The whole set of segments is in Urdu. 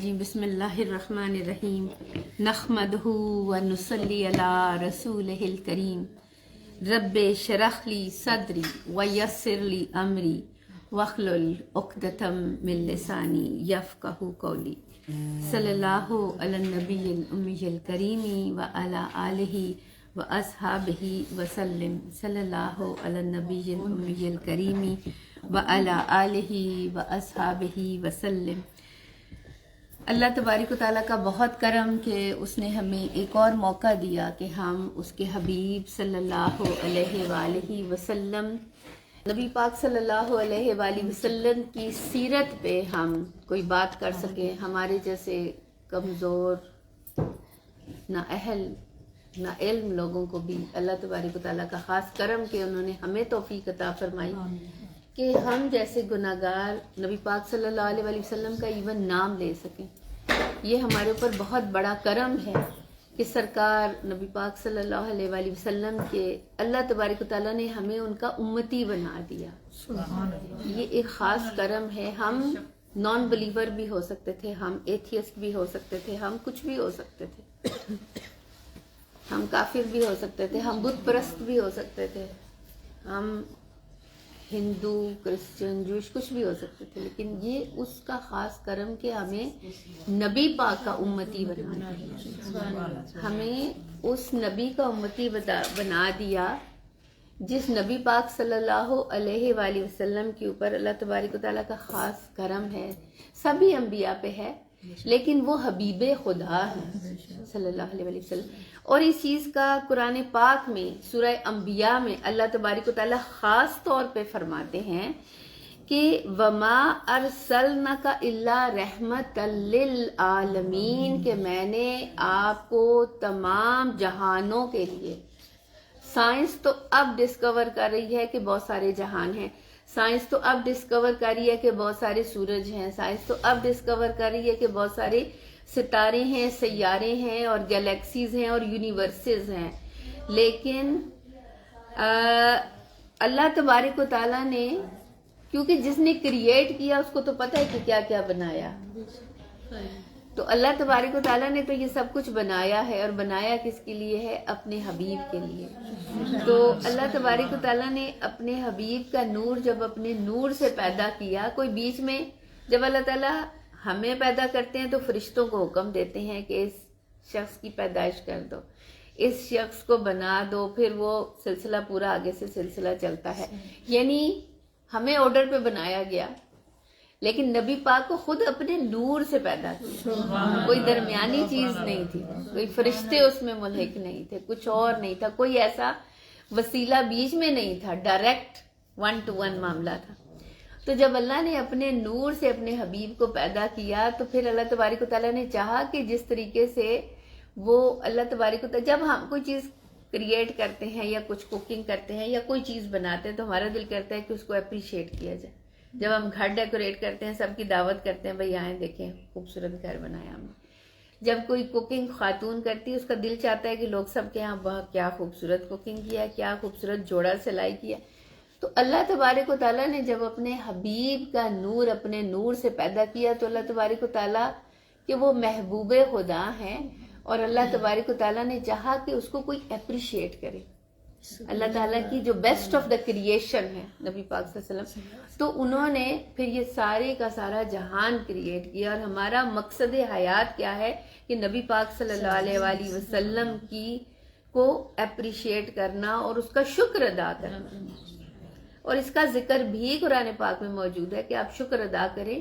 جی بسم اللہ الرحمن الرحیم نحمدہ ونصلی علی رسولہ الکریم رب اشرح لی صدری ویسر لی امری واحلل عقدۃ من لسانی یفقہوا قولی صلی اللہ علی النبی الامی الکریم وعلی آلہ واصحابہ وسلم صلی اللہ علی النبی الامی الکریم وعلی آلہ واصحابہ وسلم۔ اللہ تبارک و تعالیٰ کا بہت کرم کہ اس نے ہمیں ایک اور موقع دیا کہ ہم اس کے حبیب صلی اللہ علیہ وآلہ وسلم، نبی پاک صلی اللہ علیہ وآلہ وسلم کی سیرت پہ ہم کوئی بات کر سکیں۔ ہمارے جیسے کمزور نہ اہل نہ علم لوگوں کو بھی اللہ تبارک و تعالیٰ کا خاص کرم کہ انہوں نے ہمیں توفیق عطا فرمائی کہ ہم جیسے گناہگار نبی پاک صلی اللہ علیہ وآلہ وسلم کا ایون نام لے سکیں۔ یہ ہمارے اوپر بہت بڑا کرم ہے کہ سرکار نبی پاک صلی اللہ علیہ وآلہ وسلم کے اللہ تبارک و تعالیٰ نے ہمیں ان کا امتی بنا دیا۔ یہ ایک خاص کرم ہے۔ ہم نان بلیور بھی ہو سکتے تھے، ہم ایتھیسٹ بھی ہو سکتے تھے، ہم کچھ بھی ہو سکتے تھے، ہم کافر بھی ہو سکتے تھے، ہم بت پرست بھی ہو سکتے تھے، ہم ہندو کرسچن جوش کچھ بھی ہو سکتے تھے، لیکن یہ اس کا خاص کرم کہ ہمیں نبی پاک کا امتی بنا دیا، ہمیں اس نبی کا امتی بنا دیا جس نبی پاک صلی اللہ علیہ وآلہ وسلم کے اوپر اللہ تبارک و تعالیٰ کا خاص کرم ہے۔ سبھی انبیاء پہ ہے لیکن وہ حبیب خدا ہے صلی اللہ علیہ وآلہ وسلم۔ اور اس چیز کا قرآن پاک میں سورہ انبیاء میں اللہ تبارک و تعالیٰ خاص طور پہ فرماتے ہیں کہ وَمَا أَرْسَلْنَكَ إِلَّا رَحْمَةً لِّلْعَالَمِينَ، کہ میں نے آپ کو تمام جہانوں کے لیے۔ سائنس تو اب ڈسکور کر رہی ہے کہ بہت سارے جہان ہیں، سائنس تو اب ڈسکور کر رہی ہے کہ بہت سارے سورج ہیں، سائنس تو اب ڈسکور کر رہی ہے کہ بہت سارے ستارے ہیں، سیارے ہیں اور گیلیکسیز ہیں اور یونیورسز ہیں، لیکن اللہ تبارک و تعالیٰ نے، کیونکہ جس نے کریٹ کیا اس کو تو پتہ ہے کہ کیا کیا بنایا، تو اللہ تبارک و تعالیٰ نے تو یہ سب کچھ بنایا ہے، اور بنایا کس کے لیے ہے؟ اپنے حبیب کے لیے۔ تو اللہ تبارک و تعالیٰ نے اپنے حبیب کا نور جب اپنے نور سے پیدا کیا، کوئی بیچ میں جب اللہ تعالیٰ ہمیں پیدا کرتے ہیں تو فرشتوں کو حکم دیتے ہیں کہ اس شخص کی پیدائش کر دو، اس شخص کو بنا دو، پھر وہ سلسلہ پورا آگے سے سلسلہ چلتا ہے، یعنی ہمیں آرڈر پہ بنایا گیا، لیکن نبی پاک کو خود اپنے نور سے پیدا کیا، کوئی درمیانی چیز نہیں تھی، کوئی فرشتے اس میں ملحق نہیں تھے، کچھ اور نہیں تھا، کوئی ایسا وسیلہ بیچ میں نہیں تھا، ڈائریکٹ 1 to 1 معاملہ تھا۔ تو جب اللہ نے اپنے نور سے اپنے حبیب کو پیدا کیا تو پھر اللہ تبارک و تعالیٰ نے چاہا کہ جس طریقے سے وہ اللہ تبارک و تعالیٰ، جب ہم کوئی چیز کریٹ کرتے ہیں یا کچھ کوکنگ کرتے ہیں یا کوئی چیز بناتے ہیں تو ہمارا دل کرتا ہے کہ اس کو اپریشیٹ کیا جائے۔ جب ہم گھر ڈیکوریٹ کرتے ہیں، سب کی دعوت کرتے ہیں، بھئی آئیں دیکھیں خوبصورت گھر بنایا ہم نے۔ جب کوئی کوکنگ خاتون کرتی ہے اس کا دل چاہتا ہے کہ لوگ سب کے ہاں واہ کیا خوبصورت کوکنگ کیا، کیا خوبصورت جوڑا سلائی کیا۔ تو اللہ تبارک و تعالیٰ نے جب اپنے حبیب کا نور اپنے نور سے پیدا کیا تو اللہ تبارک و تعالیٰ کہ وہ محبوب خدا ہیں، اور اللہ تبارک و تعالیٰ نے چاہا کہ اس کو کوئی اپریشیٹ کرے۔ اللہ تعالیٰ کی جو بیسٹ آف دا کریشن ہے نبی پاک صلی اللہ علیہ وسلم، تو انہوں نے پھر یہ سارے کا سارا جہان کریٹ کیا، اور ہمارا مقصد حیات کیا ہے کہ نبی پاک صلی اللہ علیہ وآلہ وسلم کی کو اپریشیٹ کرنا اور اس کا شکر ادا کرنا۔ اور اس کا ذکر بھی قرآن پاک میں موجود ہے کہ آپ شکر ادا کریں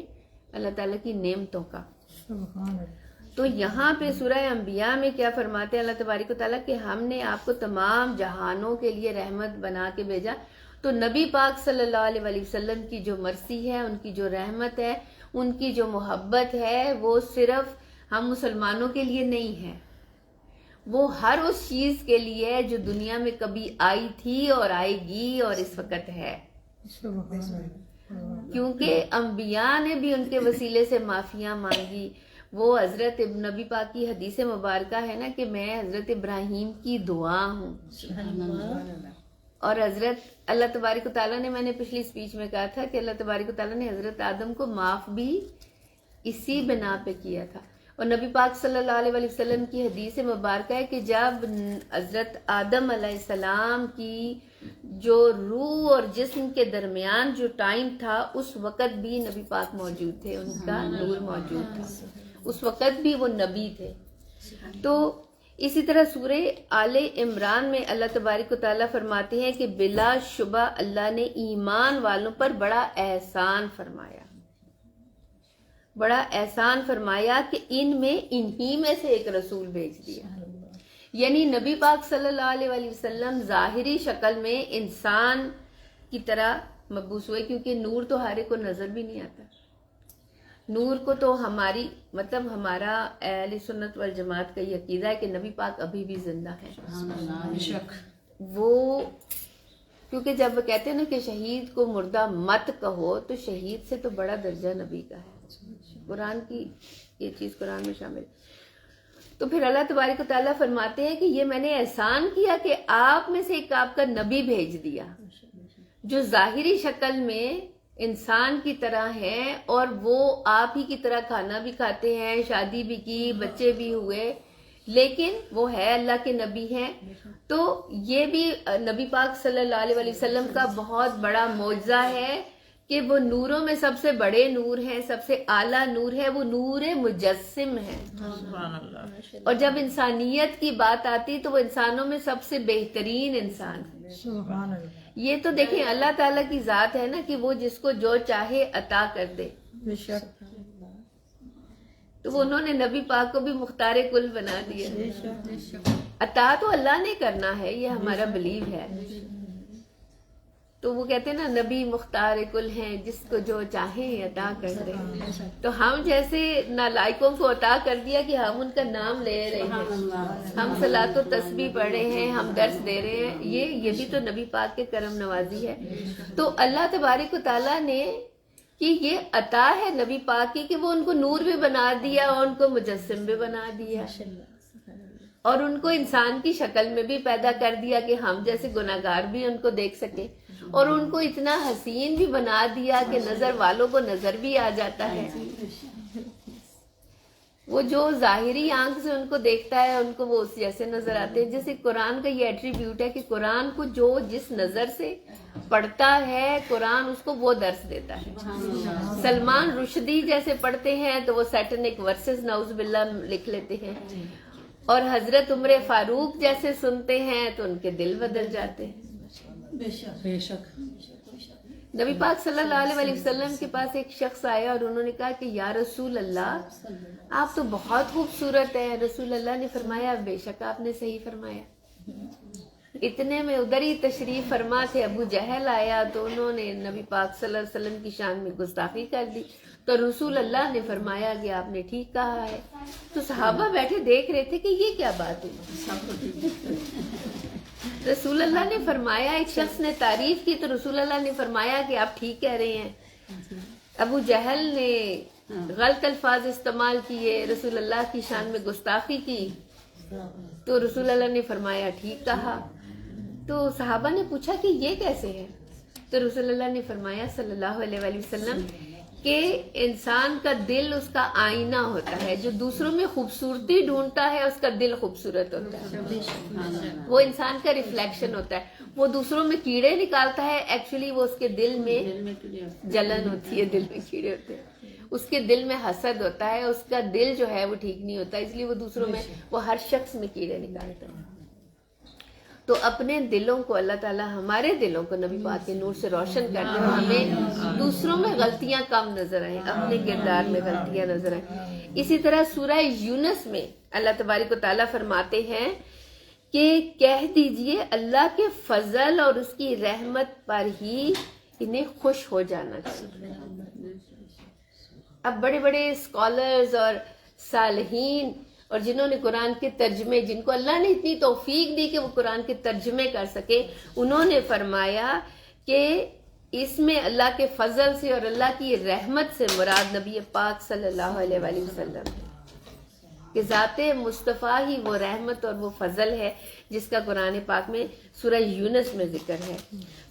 اللہ تعالیٰ کی نعمتوں کا۔ تو یہاں پہ سورہ انبیاء میں کیا فرماتے ہیں اللہ تبارک و تعالیٰ کہ ہم نے آپ کو تمام جہانوں کے لیے رحمت بنا کے بھیجا۔ تو نبی پاک صلی اللہ علیہ وآلہ وسلم کی جو مرسی ہے، ان کی جو رحمت ہے، ان کی جو محبت ہے، وہ صرف ہم مسلمانوں کے لیے نہیں ہے، وہ ہر اس چیز کے لیے جو دنیا میں کبھی آئی تھی اور آئے گی اور اس وقت ہے، کیونکہ انبیاء نے بھی ان کے وسیلے سے معافیاں مانگی۔ وہ حضرت نبی پاک کی حدیث مبارکہ ہے نا کہ میں حضرت ابراہیم کی دعا ہوں، اور حضرت اللہ تبارک و تعالیٰ نے، میں نے پچھلی سپیچ میں کہا تھا کہ اللہ تبارک و تعالیٰ نے حضرت آدم کو معاف بھی اسی بنا پہ کیا تھا. اور نبی پاک صلی اللہ علیہ وآلہ وسلم کی حدیث مبارکہ ہے کہ جب حضرت آدم علیہ السلام کی جو روح اور جسم کے درمیان جو ٹائم تھا اس وقت بھی نبی پاک موجود تھے، ان کا نور موجود تھا، اس وقت بھی وہ نبی تھے. تو اسی طرح سورہ آل عمران میں اللہ تبارک و تعالیٰ فرماتے ہیں کہ بلا شبہ اللہ نے ایمان والوں پر بڑا احسان فرمایا، بڑا احسان فرمایا کہ انہی میں سے ایک رسول بھیج دیا. یعنی نبی پاک صلی اللہ علیہ وآلہ وسلم ظاہری شکل میں انسان کی طرح مبعوث ہوئے، کیونکہ نور تو ہر ایک کو نظر بھی نہیں آتا. نور کو تو ہمارا اہل سنت والجماعت کا یہ عقیدہ ہے کہ نبی پاک ابھی بھی زندہ ہیں. وہ کیونکہ جب وہ کہتے ہیں نا کہ شہید کو مردہ مت کہو، تو شہید سے تو بڑا درجہ نبی کا ہے. قرآن کی یہ چیز قرآن میں شامل. تو پھر اللہ تبارک و تعالیٰ فرماتے ہیں کہ یہ میں نے احسان کیا کہ آپ میں سے ایک آپ کا نبی بھیج دیا جو ظاہری شکل میں انسان کی طرح ہیں، اور وہ آپ ہی کی طرح کھانا بھی کھاتے ہیں، شادی بھی کی، بچے بھی ہوئے، لیکن وہ ہے اللہ کے نبی ہیں. تو یہ بھی نبی پاک صلی اللہ علیہ وآلہ وسلم کا بہت بڑا معجزہ ہے کہ وہ نوروں میں سب سے بڑے نور ہیں، سب سے اعلیٰ نور ہے، وہ نور مجسم ہے. اور جب انسانیت کی بات آتی تو وہ انسانوں میں سب سے بہترین انسان ہے. یہ تو دیکھیں اللہ تعالیٰ کی ذات ہے نا کہ وہ جس کو جو چاہے عطا کر دے. تو وہ انہوں نے نبی پاک کو بھی مختار کل بنا دیا. عطا تو اللہ نے کرنا ہے، یہ ہمارا بلیو ہے. تو وہ کہتے ہیں نا نبی مختار کل ہیں، جس کو جو چاہیں عطا کر دے. تو ہم جیسے نالائقوں کو عطا کر دیا کہ ہم ان کا نام لے رہے ہیں، ہم صلاۃ و تسبیح پڑھ رہے ہیں، ہم درس دے رہے ہیں. یہ بھی تو نبی پاک کے کرم نوازی ہے. تو اللہ تبارک و تعالیٰ نے کہ یہ عطا ہے نبی پاک کی کہ وہ ان کو نور بھی بنا دیا اور ان کو مجسم بھی بنا دیا، اور ان کو انسان کی شکل میں بھی پیدا کر دیا کہ ہم جیسے گناہگار بھی ان کو دیکھ سکے، اور ان کو اتنا حسین بھی بنا دیا کہ نظر والوں کو نظر بھی آ جاتا ہے. وہ جو ظاہری آنکھ سے ان کو دیکھتا ہے ان کو وہ اس جیسے نظر آتے ہیں. جیسے قرآن کا یہ ایٹریبیوٹ ہے کہ قرآن کو جو جس نظر سے پڑھتا ہے قرآن اس کو وہ درس دیتا ہے. سلمان رشدی جیسے پڑھتے ہیں تو وہ سیٹنک ورسز نعوذ باللہ لکھ لیتے ہیں، اور حضرت عمر فاروق جیسے سنتے ہیں تو ان کے دل بدل جاتے ہیں. بے شک. نبی پاک صلی اللہ علیہ وآلہ وسلم کے پاس ایک شخص آیا اور انہوں نے کہا کہ یا رسول اللہ آپ تو بہت خوبصورت ہیں. رسول اللہ نے فرمایا بے شک آپ نے صحیح فرمایا. اتنے میں ادھر ہی تشریف فرما تھے ابو جہل آیا تو انہوں نے نبی پاک صلی اللہ علیہ وسلم کی شان میں گستاخی کر دی. تو رسول اللہ نے فرمایا کہ آپ نے ٹھیک کہا ہے. تو صحابہ بیٹھے دیکھ رہے تھے کہ یہ کیا بات ہے. رسول اللہ نے فرمایا، ایک شخص نے تعریف کی تو رسول اللہ نے فرمایا کہ آپ ٹھیک کہہ رہے ہیں. ابو جہل نے غلط الفاظ استعمال کیے، رسول اللہ کی شان میں گستاخی کی تو رسول اللہ نے فرمایا ٹھیک کہا. تو صحابہ نے پوچھا کہ یہ کیسے ہے؟ تو رسول اللہ نے فرمایا صلی اللہ علیہ وآلہ وسلم کہ انسان کا دل اس کا آئینہ ہوتا ہے، جو دوسروں میں خوبصورتی ڈھونڈتا ہے اس کا دل خوبصورت ہوتا ہے، وہ انسان کا ریفلیکشن ہوتا ہے. وہ دوسروں میں کیڑے نکالتا ہے، ایکچولی وہ اس کے دل میں جلن ہوتی ہے، دل میں کیڑے ہوتے ہیں، اس کے دل میں حسد ہوتا ہے، اس کا دل جو ہے وہ ٹھیک نہیں ہوتا، اس لیے وہ دوسروں میں وہ ہر شخص میں کیڑے نکالتا ہے. تو اپنے دلوں کو اللہ تعالیٰ ہمارے دلوں کو نبی پاک کے نور سے روشن کر دے، ہمیں دوسروں میں غلطیاں کم نظر آئیں، اپنے کردار میں غلطیاں نظر آئیں. اسی طرح سورہ یونس میں اللہ تبارک و تعالیٰ فرماتے ہیں کہ کہہ دیجئے اللہ کے فضل اور اس کی رحمت پر ہی انہیں خوش ہو جانا چاہیے. اب بڑے بڑے اسکالرز اور صالحین اور جنہوں نے قرآن کے ترجمے، جن کو اللہ نے اتنی توفیق دی کہ وہ قرآن کے ترجمے کر سکے، انہوں نے فرمایا کہ اس میں اللہ کے فضل سے اور اللہ کی رحمت سے مراد نبی پاک صلی اللہ علیہ وآلہ وسلم ہے. کہ ذات مصطفیٰ ہی وہ رحمت اور وہ فضل ہے جس کا قرآن پاک میں سورہ یونس میں ذکر ہے۔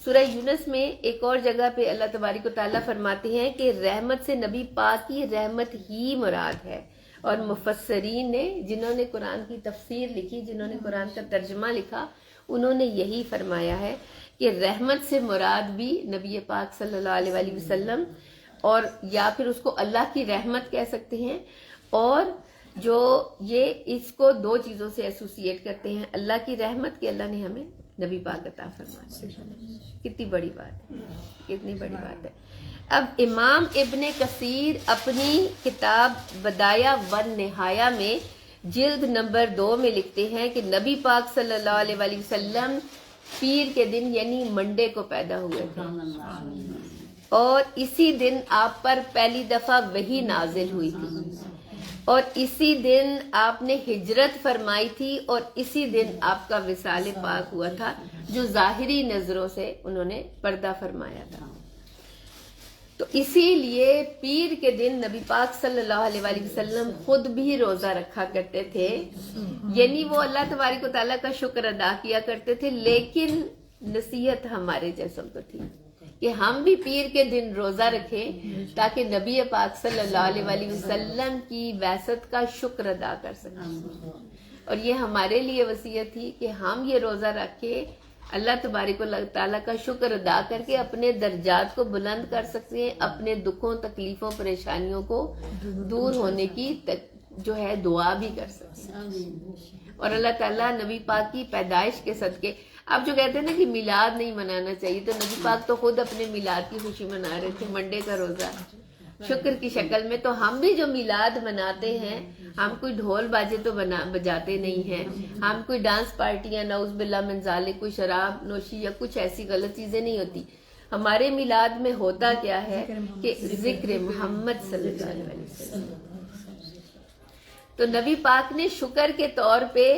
سورہ یونس میں ایک اور جگہ پہ اللہ تبارک و تعالیٰ فرماتے ہیں کہ رحمت سے نبی پاک کی رحمت ہی مراد ہے، اور مفسرین نے، جنہوں نے قرآن کی تفسیر لکھی، جنہوں نے قرآن کا ترجمہ لکھا، انہوں نے یہی فرمایا ہے کہ رحمت سے مراد بھی نبی پاک صلی اللہ علیہ وآلہ وسلم، اور یا پھر اس کو اللہ کی رحمت کہہ سکتے ہیں، اور جو یہ اس کو دو چیزوں سے ایسوسیٹ کرتے ہیں، اللہ کی رحمت کہ اللہ نے ہمیں نبی پاک عطا فرمایا۔ کتنی بڑی بات ہے، کتنی بڑی بات ہے۔ اب امام ابن کثیر اپنی کتاب بدایہ والنہایہ میں جلد نمبر 2 میں لکھتے ہیں کہ نبی پاک صلی اللہ علیہ وآلہ وسلم پیر کے دن یعنی منڈے کو پیدا ہوئے تھے، اور اسی دن آپ پر پہلی دفعہ وحی نازل ہوئی تھی، اور اسی دن آپ نے ہجرت فرمائی تھی، اور اسی دن آپ کا وصال پاک ہوا تھا، جو ظاہری نظروں سے انہوں نے پردہ فرمایا تھا۔ تو اسی لیے پیر کے دن نبی پاک صلی اللہ علیہ وآلہ وسلم خود بھی روزہ رکھا کرتے تھے، یعنی وہ اللہ تبارک و تعالیٰ کا شکر ادا کیا کرتے تھے، لیکن نصیحت ہمارے جیسوں کو تھی کہ ہم بھی پیر کے دن روزہ رکھیں تاکہ نبی پاک صلی اللہ علیہ وآلہ وسلم کی بعثت کا شکر ادا کر سکیں، اور یہ ہمارے لیے وصیت تھی کہ ہم یہ روزہ رکھ کے اللہ تبارک و تعالیٰ کا شکر ادا کر کے اپنے درجات کو بلند کر سکتے ہیں، اپنے دکھوں، تکلیفوں، پریشانیوں کو دور ہونے کی جو ہے دعا بھی کر سکتے ہیں۔ اور اللہ تعالیٰ نبی پاک کی پیدائش کے صدقے، آپ جو کہتے ہیں نا کہ میلاد نہیں منانا چاہیے، تو نبی پاک تو خود اپنے میلاد کی خوشی منا رہے تھے، منڈے کا روزہ شکر کی شکل میں۔ تو ہم بھی جو میلاد مناتے ہیں، ہم کوئی ڈھول باجے تو بجاتے نہیں ہیں، ہم کوئی ڈانس پارٹیاں، نعوذ باللہ من ذالک، کوئی شراب نوشی یا کچھ ایسی غلط چیزیں نہیں ہوتی۔ ہمارے میلاد میں ہوتا کیا ہے کہ ذکر محمد صلی اللہ علیہ وسلم۔ تو نبی پاک نے شکر کے طور پہ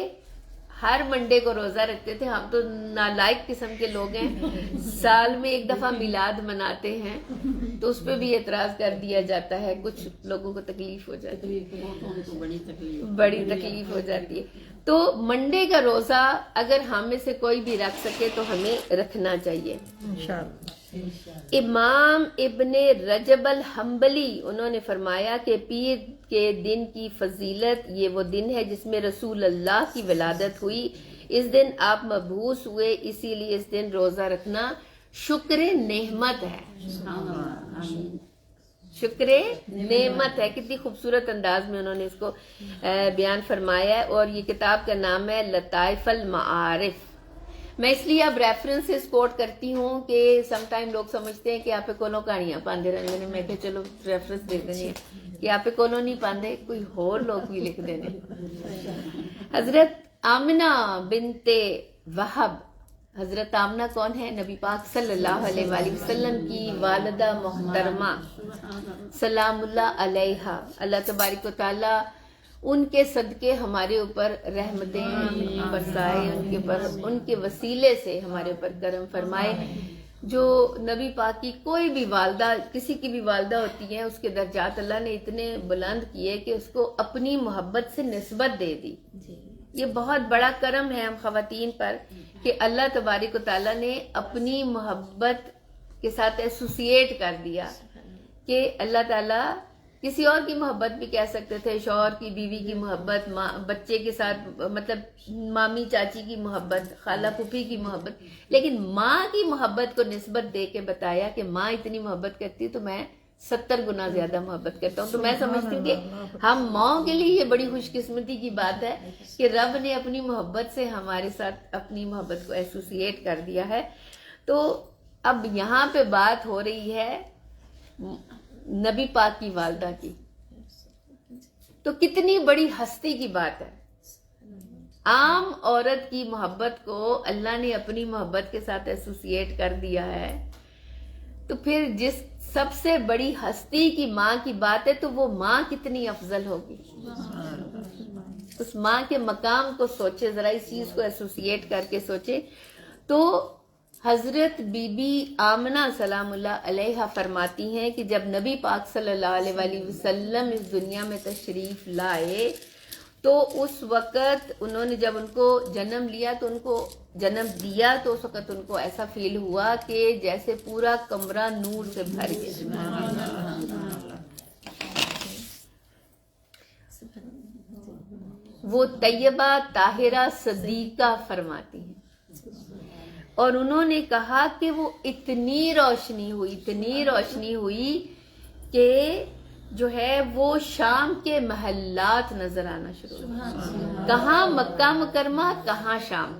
ہر منڈے کو روزہ رکھتے تھے۔ ہم تو نالائق قسم کے لوگ ہیں، سال میں ایک دفعہ میلاد مناتے ہیں تو اس پہ بھی اعتراض کر دیا جاتا ہے، کچھ لوگوں کو تکلیف ہو جاتی ہے، بڑی تکلیف ہو جاتی ہے۔ تو منڈے کا روزہ اگر ہم میں سے کوئی بھی رکھ سکے تو ہمیں رکھنا چاہیے۔ امام ابن رجب الحنبلی انہوں نے فرمایا کہ پیر کے دن کی فضیلت، یہ وہ دن ہے جس میں رسول اللہ کی ولادت ہوئی، اس دن آپ مبعوث ہوئے، اسی لیے اس دن روزہ رکھنا شکر نعمت ہے، شکر نعمت ہے۔ کتنی خوبصورت انداز میں انہوں نے اس کو بیان فرمایا ہے، اور یہ کتاب کا نام ہے لطائف المعارف۔ میں اس لیے اب ریفرنسز کوٹ کرتی ہوں کہ سم ٹائم لوگ سمجھتے ہیں کہ آپ کونوں کہانیاں پاندے رہنے نے، میں کہ چلو ریفرنس دے دیں کہ آپ کونوں نہیں پاندے، کوئی اور لوگ بھی لکھ دینے۔ حضرت آمنہ بنت وہب، حضرت آمنہ کون ہے؟ نبی پاک صلی اللہ علیہ وآلہ وسلم کی والدہ محترمہ سلام اللہ علیہا۔ اللہ تبارک و تعالی ان کے صدقے ہمارے اوپر رحمتیں برسائے، ان کے اوپر، ان کے وسیلے سے ہمارے اوپر کرم فرمائے۔ جو نبی پاک کی کوئی بھی والدہ، کسی کی بھی والدہ ہوتی ہیں، اس کے درجات اللہ نے اتنے بلند کیے کہ اس کو اپنی محبت سے نسبت دے دی۔ یہ بہت بڑا کرم ہے ہم خواتین پر کہ اللہ تبارک و تعالیٰ نے اپنی محبت کے ساتھ ایسوسیٹ کر دیا، کہ اللہ تعالیٰ کسی اور کی محبت بھی کہہ سکتے تھے، شوہر کی، بیوی کی محبت، بچے کے ساتھ، مطلب مامی چاچی کی محبت، خالہ پھوپھی کی محبت، لیکن ماں کی محبت کو نسبت دے کے بتایا کہ ماں اتنی محبت کرتی تو میں 70 گنا زیادہ محبت کرتا ہوں۔ تو میں سمجھتی ہوں کہ ہم ماؤں کے لیے یہ بڑی خوش قسمتی کی بات ہے کہ رب نے اپنی محبت سے ہمارے ساتھ اپنی محبت کو ایسوسیٹ کر دیا ہے۔ تو اب یہاں پہ بات ہو رہی ہے نبی پاک کی والدہ کی، تو کتنی بڑی ہستی کی بات ہے۔ عام عورت کی محبت کو اللہ نے اپنی محبت کے ساتھ ایسوسیٹ کر دیا ہے، تو پھر جس سب سے بڑی ہستی کی ماں کی بات ہے تو وہ ماں کتنی افضل ہوگی۔ اس ماں کے مقام کو سوچے ذرا، اس چیز کو ایسوسیٹ کر کے سوچے۔ تو حضرت بی بی آمنہ سلام اللہ علیہا فرماتی ہیں کہ جب نبی پاک صلی اللہ علیہ وآلہ وسلم اس دنیا میں تشریف لائے تو اس وقت انہوں نے جب ان کو جنم لیا تو ان کو جنم دیا تو اس وقت ان کو ایسا فیل ہوا کہ جیسے پورا کمرہ نور سے بھر گیا. وہ طیبہ طاہرہ صدیقہ فرماتی ہیں. اور انہوں نے کہا کہ وہ اتنی روشنی ہوئی کہ جو ہے وہ شام کے محلات نظر آنا شروع ہوئے. کہاں مکہ مکرمہ کہاں شام,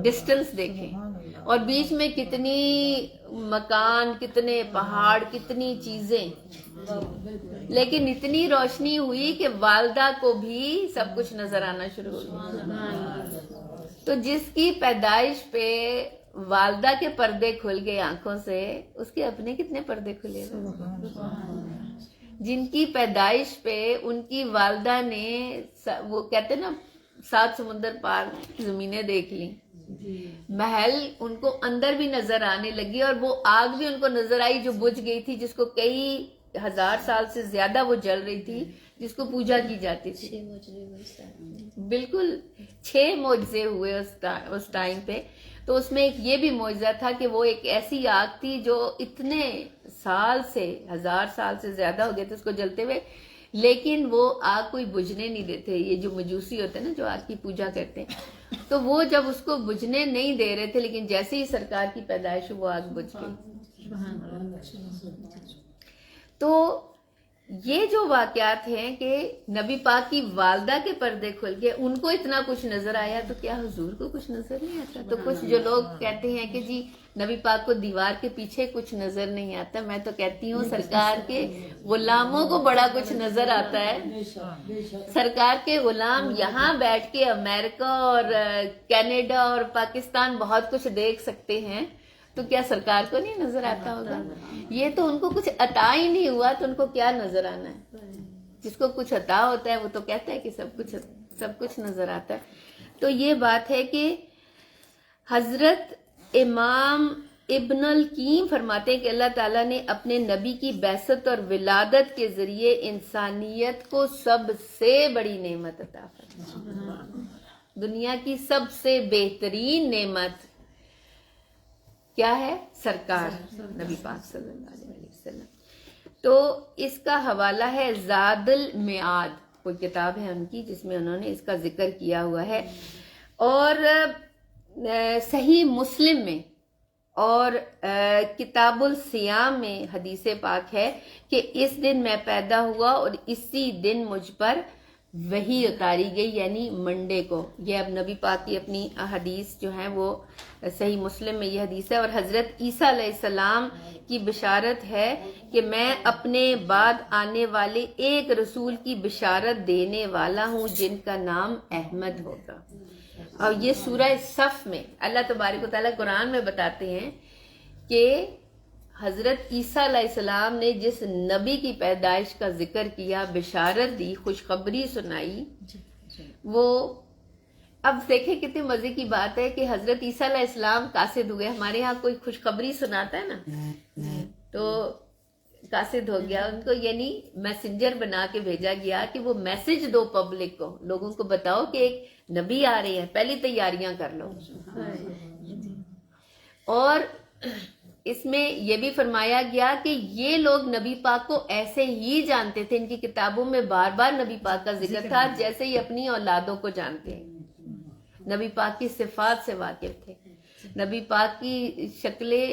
ڈسٹنس دیکھیں, اور بیچ میں کتنی مکان, کتنے پہاڑ, کتنی چیزیں, لیکن اتنی روشنی ہوئی کہ والدہ کو بھی سب کچھ نظر آنا شروع ہو گیا. تو جس کی پیدائش پہ والدہ کے پردے کھل گئے آنکھوں سے, اس کے اپنے کتنے پردے کھلے. جن کی پیدائش پہ ان کی والدہ نے, وہ کہتے نا 7 سمندر پار زمینیں دیکھ لیں, محل ان کو اندر بھی نظر آنے لگی, اور وہ آگ بھی ان کو نظر آئی جو بجھ گئی تھی, جس کو کئی 1000 سال سے زیادہ وہ جل رہی تھی, جس کو پوجا کی جاتی تھی. بالکل 6 معجزے ہوئے اس ٹائم پہ. تو اس میں ایک یہ بھی معجزہ تھا کہ وہ ایک ایسی آگ تھی جو اتنے سال سے 1000 سال سے زیادہ ہو گئے تھے اس کو جلتے ہوئے, لیکن وہ آگ کوئی بجھنے نہیں دیتے. یہ جو مجوسی ہوتے ہیں نا جو آگ کی پوجا کرتے ہیں, تو وہ جب اس کو بجھنے نہیں دے رہے تھے, لیکن جیسے ہی سرکار کی پیدائش وہ آگ بجھ گئی. تو یہ جو واقعات ہیں کہ نبی پاک کی والدہ کے پردے کھل کے ان کو اتنا کچھ نظر آیا, تو کیا حضور کو کچھ نظر نہیں آتا؟ تو کچھ جو لوگ کہتے ہیں کہ جی نبی پاک کو دیوار کے پیچھے کچھ نظر نہیں آتا, میں تو کہتی ہوں سرکار کے غلاموں کو بڑا کچھ نظر آتا ہے. سرکار کے غلام یہاں بیٹھ کے امریکہ اور کینیڈا اور پاکستان بہت کچھ دیکھ سکتے ہیں, تو کیا سرکار کو نہیں نظر آتا ہوگا؟ یہ تو ان کو کچھ عطا ہی نہیں ہوا, تو ان کو کیا نظر آنا ہے؟ جس کو کچھ عطا ہوتا ہے وہ تو کہتا ہے کہ سب کچھ نظر آتا ہے. تو یہ بات ہے کہ حضرت امام ابن القیم فرماتے ہیں کہ اللہ تعالیٰ نے اپنے نبی کی بعثت اور ولادت کے ذریعے انسانیت کو سب سے بڑی نعمت عطا فرمائی. دنیا کی سب سے بہترین نعمت کیا ہے؟ سرکار نبی پاک صلی اللہ علیہ وسلم. تو اس کا حوالہ ہے زاد المعاد, کوئی کتاب ہے ان کی جس میں انہوں نے اس کا ذکر کیا ہوا ہے. اور صحیح مسلم میں اور کتاب الصیام میں حدیث پاک ہے کہ اس دن میں پیدا ہوا اور اسی دن مجھ پر وحی اتاری گئی, یعنی منڈے کو. یہ اب نبی پاک کی اپنی حدیث جو ہیں وہ صحیح مسلم میں یہ حدیث ہے. اور حضرت عیسیٰ علیہ السلام کی بشارت ہے کہ میں اپنے بعد آنے والے ایک رسول کی بشارت دینے والا ہوں جن کا نام احمد ہوگا. اور یہ سورہ صف میں اللہ تبارک و تعالیٰ قرآن میں بتاتے ہیں کہ حضرت عیسیٰ علیہ السلام نے جس نبی کی پیدائش کا ذکر کیا, بشارت دی, خوشخبری سنائی, وہ اب دیکھیں کتنے مزے کی بات ہے کہ حضرت عیسیٰ علیہ السلام قاصد ہوئے. ہمارے ہاں کوئی خوشخبری سناتا ہے نا تو قاصد ہو گیا ان کو, یعنی میسنجر بنا کے بھیجا گیا کہ وہ میسج دو پبلک کو, لوگوں کو بتاؤ کہ ایک نبی آ رہے ہیں, پہلی تیاریاں کر لو. اور اس میں یہ بھی فرمایا گیا کہ یہ لوگ نبی پاک کو ایسے ہی جانتے تھے, ان کی کتابوں میں بار بار نبی پاک کا ذکر تھا جیسے ہی اپنی اولادوں کو جانتے ہیں. نبی پاک کی صفات سے واقف تھے, نبی پاک کی شکلیں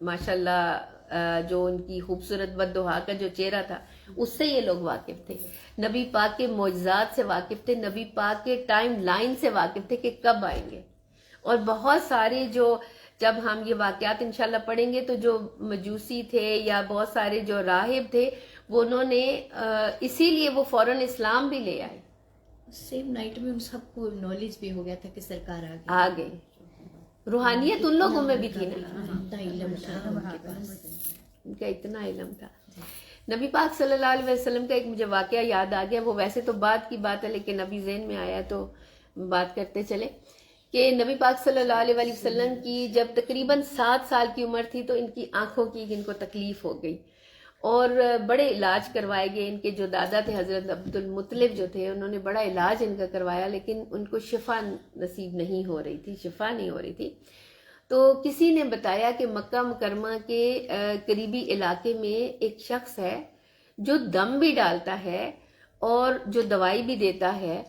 ماشاءاللہ جو ان کی خوبصورت بددعا کا جو چہرہ تھا اس سے یہ لوگ واقف تھے. نبی پاک کے معجزات سے واقف تھے, نبی پاک کے ٹائم لائن سے واقف تھے کہ کب آئیں گے. اور بہت سارے جو جب ہم یہ واقعات انشاءاللہ پڑھیں گے تو جو مجوسی تھے یا بہت سارے جو راہب تھے وہ انہوں نے اسی لیے وہ فوراً اسلام بھی لے آئے. سیم نائٹ میں ان سب کو نالج بھی ہو گیا تھا کہ سرکار آ گئے. روحانیت ان لوگوں میں بھی تھی نا, علم تھا ان کے پاس, ان کا اتنا علم تھا. نبی پاک صلی اللہ علیہ وسلم کا ایک مجھے واقعہ یاد آ گیا, وہ ویسے تو بعد کی بات ہے لیکن ابھی ذہن میں آیا تو بات کرتے چلے کہ نبی پاک صلی اللہ علیہ وسلم کی جب تقریباً 7 سال کی عمر تھی تو ان کی آنکھوں کی ان کو تکلیف ہو گئی, اور بڑے علاج کروائے گئے. ان کے جو دادا تھے حضرت عبد المطلب جو تھے، انہوں نے بڑا علاج ان کا کروایا، لیکن ان کو شفا نصیب نہیں ہو رہی تھی، شفا نہیں ہو رہی تھی. تو کسی نے بتایا کہ مکہ مکرمہ کے قریبی علاقے میں ایک شخص ہے جو دم بھی ڈالتا ہے اور جو دوائی بھی دیتا ہے،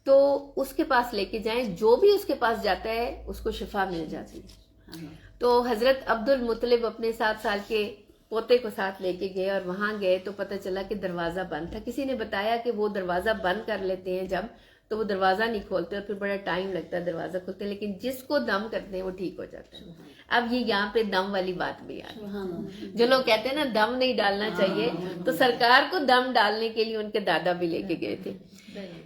تو اس کے پاس لے کے جائیں، جو بھی اس کے پاس جاتا ہے اس کو شفا مل جاتی ہے. تو حضرت عبد المطلب اپنے 7 سال کے پوتے کو ساتھ لے کے گئے، اور وہاں گئے تو پتہ چلا کہ دروازہ بند تھا. کسی نے بتایا کہ وہ دروازہ بند کر لیتے ہیں جب، تو وہ دروازہ نہیں کھولتے اور پھر بڑا ٹائم لگتا ہے دروازہ کھولتے، لیکن جس کو دم کرتے ہیں وہ ٹھیک ہو جاتا ہے. اب یہ یہاں پہ دم والی بات بھی آ گئی. جو لوگ کہتے ہیں نا دم نہیں ڈالنا چاہیے، تو سرکار کو دم ڈالنے کے لیے ان کے دادا بھی لے کے گئے تھے.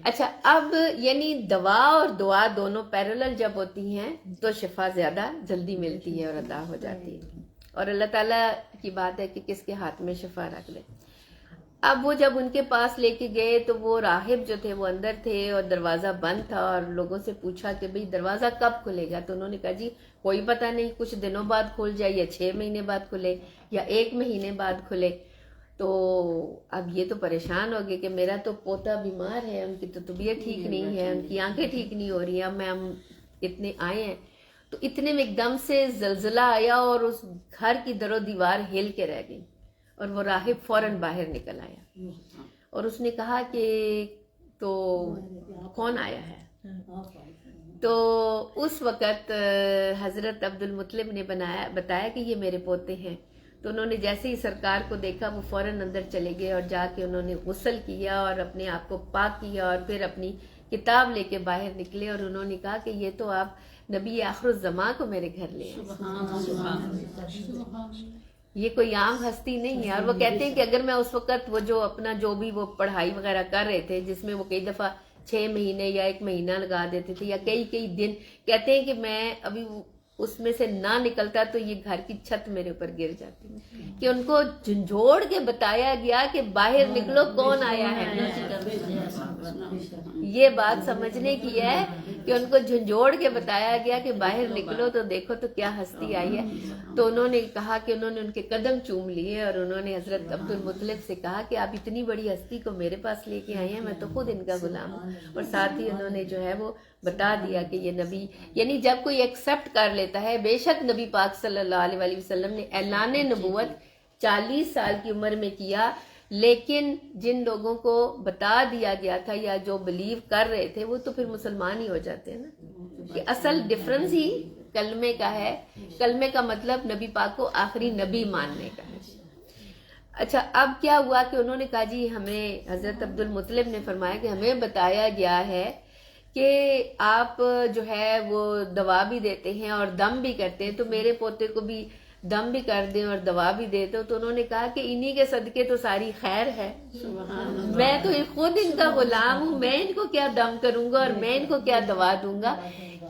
اچھا، اب یعنی دوا اور دعا دونوں پیرالل جب ہوتی ہیں تو شفا زیادہ جلدی ملتی ہے اور عطا ہو جاتی ہے. اور اللہ تعالیٰ کی بات ہے کہ کس کے ہاتھ میں شفا رکھ لے. اب وہ جب ان کے پاس لے کے گئے تو وہ راہب جو تھے وہ اندر تھے اور دروازہ بند تھا، اور لوگوں سے پوچھا کہ بھئی دروازہ کب کھلے گا؟ تو انہوں نے کہا جی کوئی پتہ نہیں، کچھ دنوں بعد کھل جائے، یا 6 مہینے بعد کھلے، یا 1 مہینے بعد کھلے. تو اب یہ تو پریشان ہو گئے کہ میرا تو پوتا بیمار ہے، ان کی تو طبیعت ٹھیک نہیں ہے، ان کی آنکھیں ٹھیک نہیں ہو رہی ہیں، اب ہم اتنے آئے ہیں. تو اتنے میں ایک دم سے زلزلہ آیا اور اس گھر کی در و دیوار ہل کے رہ گئی، اور وہ راہب فوراً باہر نکل آیا اور اس نے کہا کہ تو کون آیا ہے؟ تو اس وقت حضرت عبد المطلب نے بتایا کہ یہ میرے پوتے ہیں. تو انہوں نے جیسے ہی سرکار کو دیکھا وہ فوراً اندر چلے گئے اور جا کے انہوں نے غسل کیا اور اپنے آپ کو پاک کیا، اور پھر اپنی کتاب لے کے باہر نکلے اور انہوں نے کہا کہ یہ تو آپ نبی آخر الزماں کو میرے گھر لے آئے. یہ کوئی عام ہستی نہیں ہے. اور وہ کہتے ہیں کہ اگر میں اس وقت وہ جو اپنا جو بھی وہ پڑھائی وغیرہ کر رہے تھے، جس میں وہ کئی دفعہ 6 مہینے یا 1 مہینہ لگا دیتے تھے یا کئی دن، کہتے ہیں کہ میں ابھی اس میں سے نہ نکلتا تو یہ گھر کی چھت میرے اوپر گر جاتی، کہ ان کو جھنجھوڑ کے بتایا گیا کہ باہر نکلو، کون آیا ہے. یہ بات سمجھنے کی ہے کہ ان کو جھنجھوڑ کے بتایا گیا کہ باہر نکلو تو دیکھو تو کیا ہستی آئی ہے. تو انہوں نے کہا کہ انہوں نے ان کے قدم چوم لیے اور انہوں نے حضرت عبد المطلب سے کہا کہ آپ اتنی بڑی ہستی کو میرے پاس لے کے آئے ہیں، میں تو خود ان کا غلام ہوں. اور ساتھ ہی انہوں نے جو ہے وہ بتا دیا کہ یہ نبی، یعنی جب کوئی ایکسپٹ کر لیتا ہے، بے شک نبی پاک صلی اللہ علیہ وسلم نے اعلان نبوت 40 سال کی عمر میں کیا، لیکن جن لوگوں کو بتا دیا گیا تھا یا جو بلیو کر رہے تھے وہ تو پھر مسلمان ہی ہو جاتے ہیں نا. کہ اصل ڈفرنس ہی کلمے کا ہے. کلمے کا مطلب نبی پاک کو آخری نبی ماننے کا ہے. اچھا، اب کیا ہوا کہ انہوں نے کہا جی ہمیں، حضرت عبد المطلب نے فرمایا کہ ہمیں بتایا گیا ہے کہ آپ جو ہے وہ دوا بھی دیتے ہیں اور دم بھی کرتے ہیں، تو میرے پوتے کو بھی دم بھی کر دیں اور دوا بھی دے دو. تو انہوں نے کہا کہ انہی کے صدقے تو ساری خیر ہے، میں تو خود ان کا غلام ہوں، میں ان کو کیا دم کروں گا اور میں ان کو کیا دوا دوں گا،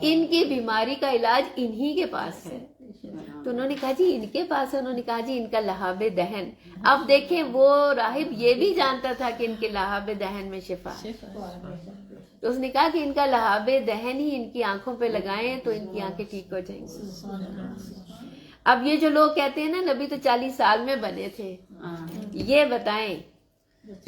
ان کی بیماری کا علاج انہی کے پاس ہے. تو انہوں نے کہا جی ان کے پاس ہے؟ انہوں نے کہا جی ان کا لہاب دہن. اب دیکھیں وہ راہب یہ بھی جانتا تھا کہ ان کے لہاب دہن میں شفا ہے. تو اس نے کہا کہ ان کا لہاب دہن ہی ان کی آنکھوں پہ لگائیں تو ان کی آنکھیں ٹھیک ہو جائیں گی. اب یہ جو لوگ کہتے ہیں نا نبی تو 40 سال میں بنے تھے، یہ بتائیں،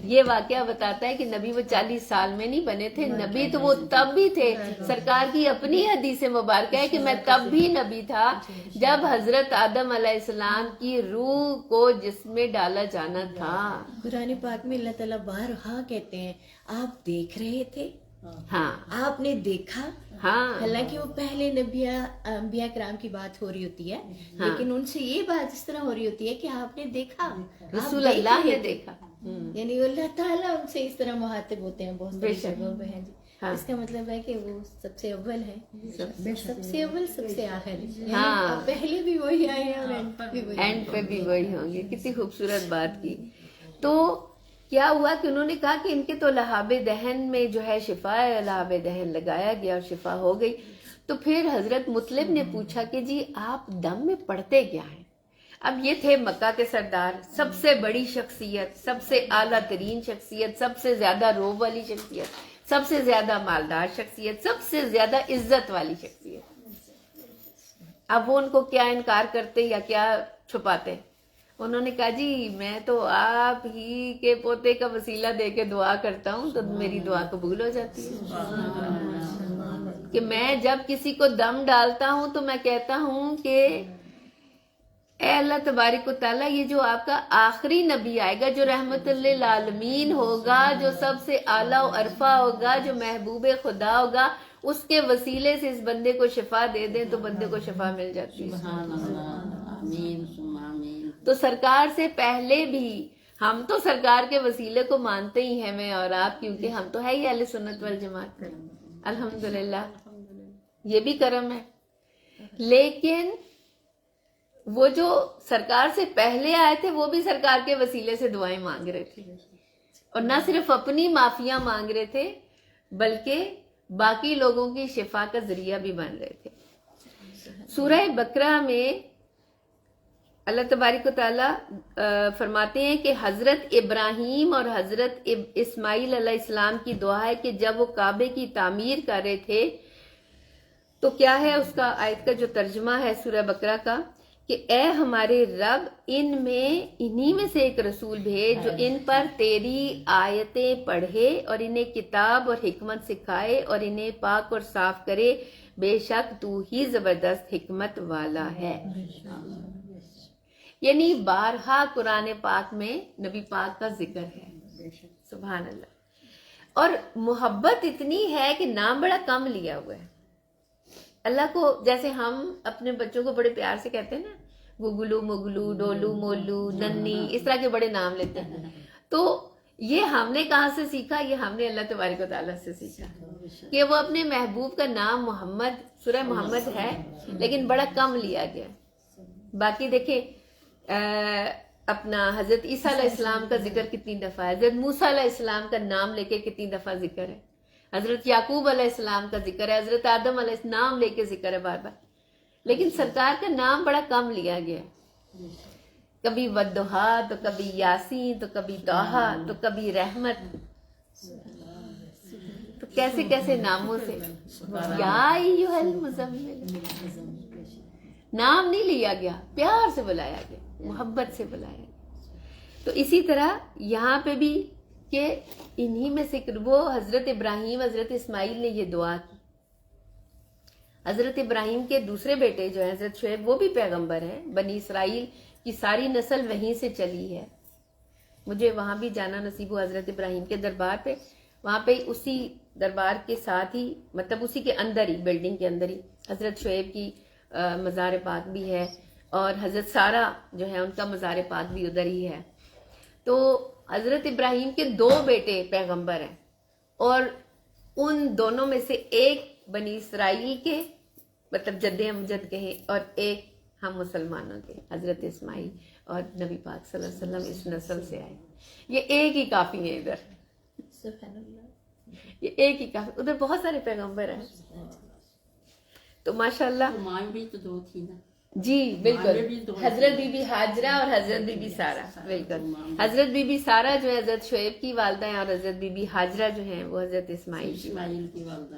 یہ واقعہ بتاتا ہے کہ نبی وہ 40 سال میں نہیں بنے تھے، نبی تو وہ تب بھی تھے. سرکار کی اپنی حدیث مبارکہ ہے کہ میں تب بھی نبی تھا جب حضرت آدم علیہ السلام کی روح کو جسم میں ڈالا جانا تھا. قرآن پاک میں اللہ تعالیٰ بارہا کہتے ہیں آپ دیکھ رہے تھے، ہاں آپ نے دیکھا. ہاں، حالانکہ وہ پہلے انبیاء کرام کی بات ہو رہی ہوتی ہے، لیکن ان سے یہ بات اس طرح ہو رہی ہوتی ہے کہ آپ نے دیکھا، رسول اللہ نے دیکھا. یعنی اللہ تعالیٰ ان سے اس طرح مخاطب ہوتے ہیں بہت ساری جگہوں پہ ہیں جی. اس کا مطلب ہے کہ وہ سب سے اول ہے، سب سے اول، سب سے آخر. ہاں، پہلے بھی وہی آئے ہیں اور اینڈ پہ بھی وہی ہوں گے. کتنی خوبصورت بات کی. تو کیا ہوا کہ انہوں نے کہا کہ ان کے تو لہاب دہن میں جو ہے شفا ہے، لہاب دہن لگایا گیا اور شفا ہو گئی. تو پھر حضرت مطلب نے پوچھا کہ جی آپ دم میں پڑھتے کیا ہیں؟ اب یہ تھے مکہ کے سردار، سب سے بڑی شخصیت، سب سے اعلیٰ ترین شخصیت، سب سے زیادہ روب والی شخصیت، سب سے زیادہ مالدار شخصیت، سب سے زیادہ عزت والی شخصیت. اب وہ ان کو کیا انکار کرتے یا کیا چھپاتے؟ انہوں نے کہا جی میں تو آپ ہی کے پوتے کا وسیلہ دے کے دعا کرتا ہوں تو میری دعا قبول ہو جاتی ہے، کہ میں جب کسی کو دم ڈالتا ہوں تو میں کہتا ہوں کہ اے اللہ تبارک و تعالیٰ، یہ جو آپ کا آخری نبی آئے گا جو رحمت للعالمین ہوگا، جو سب سے اعلیٰ و عرفہ ہوگا، جو محبوب خدا ہوگا، اس کے وسیلے سے اس بندے کو شفا دے دیں تو بندے کو شفا مل جاتی ہے۔ سبحان اللہ، آمین ثم آمین۔ تو سرکار سے پہلے بھی ہم تو سرکار کے وسیلے کو مانتے ہی ہیں، میں اور آپ، کیونکہ ہم تو ہے ہی اہل سنت والجماعت، الحمدللہ، یہ بھی کرم ہے۔ لیکن وہ جو سرکار سے پہلے آئے تھے وہ بھی سرکار کے وسیلے سے دعائیں مانگ رہے تھے، اور نہ صرف اپنی معافیاں مانگ رہے تھے بلکہ باقی لوگوں کی شفا کا ذریعہ بھی بن رہے تھے۔ سورہ بقرہ میں اللہ تبارک و تعالیٰ فرماتے ہیں کہ حضرت ابراہیم اور حضرت اسماعیل علیہ السلام کی دعا ہے کہ جب وہ کعبے کی تعمیر کر رہے تھے تو کیا ہے اس کا آیت کا جو ترجمہ ہے سورہ بقرہ کا، کہ اے ہمارے رب، انہی میں سے ایک رسول بھیج جو ان پر تیری آیتیں پڑھے اور انہیں کتاب اور حکمت سکھائے اور انہیں پاک اور صاف کرے، بے شک تو ہی زبردست حکمت والا ہے۔ یعنی بارہا قرآن پاک میں نبی پاک کا ذکر ہے، سبحان اللہ، اور محبت اتنی ہے کہ نام بڑا کم لیا ہوا ہے اللہ کو۔ جیسے ہم اپنے بچوں کو بڑے پیار سے کہتے ہیں نا، گگلو مگلو، ڈولو مولو، ننی، اس طرح کے بڑے نام لیتے ہیں، تو یہ ہم نے کہاں سے سیکھا؟ یہ ہم نے اللہ تبارک و تعالیٰ سے سیکھا کہ وہ اپنے محبوب کا نام محمد، سورہ محمد ہے لیکن بڑا کم لیا گیا۔ باقی دیکھیں اپنا حضرت عیسیٰ علیہ السلام کا ذکر کتنی دفعہ ہے، حضرت موسیٰ علیہ السلام کا نام لے کے کتنی دفعہ ذکر ہے، حضرت یعقوب علیہ السلام کا ذکر ہے، حضرت آدم علیہ السلام لے کے ذکر ہے بار بار، لیکن سرکار کا نام بڑا کم لیا گیا، کبھی ودہا تو کبھی یاسین تو کبھی طٰہٰ تو کبھی رحمت، تو کیسے کیسے ناموں سے، یا ایھا المزمل، نام نہیں لیا گیا، پیار سے بلایا گیا، محبت سے بلایا گیا۔ تو اسی طرح یہاں پہ بھی کہ انہی میں سے وہ حضرت ابراہیم، حضرت اسماعیل نے یہ دعا کی۔ حضرت ابراہیم کے دوسرے بیٹے جو ہیں حضرت شعیب، وہ بھی پیغمبر ہیں، بنی اسرائیل کی ساری نسل وہیں سے چلی ہے۔ مجھے وہاں بھی جانا نصیب ہوا حضرت ابراہیم کے دربار پہ، وہاں پہ اسی دربار کے ساتھ ہی، مطلب اسی کے اندر ہی، بلڈنگ کے اندر ہی حضرت شعیب کی مزار پاک بھی ہے، اور حضرت سارہ جو ہے ان کا مزار پاک بھی ادھر ہی ہے۔ تو حضرت ابراہیم کے 2 بیٹے پیغمبر ہیں، اور ان دونوں میں سے ایک بنی اسرائیل کے مطلب جد امجد کے ہیں، اور ایک ہم مسلمانوں کے حضرت اسماعیل، اور نبی پاک صلی اللہ علیہ وسلم اس نسل سے آئے۔ یہ ایک ہی کافی ہے ادھر، سبحان اللہ، یہ ایک ہی کافی، ادھر بہت سارے پیغمبر ہیں۔ تو ماشاءاللہ ماں بھی تو 2 تھی نا، جی بالکل، حضرت بی بی ہاجرہ اور حضرت بی بی سارہ، بالکل، حضرت بی بی سارہ جو ہے حضرت شعیب کی والدہ ہیں، اور حضرت بی بی ہاجرہ جو ہیں وہ حضرت اسماعیل کی اسماعیل کی والدہ۔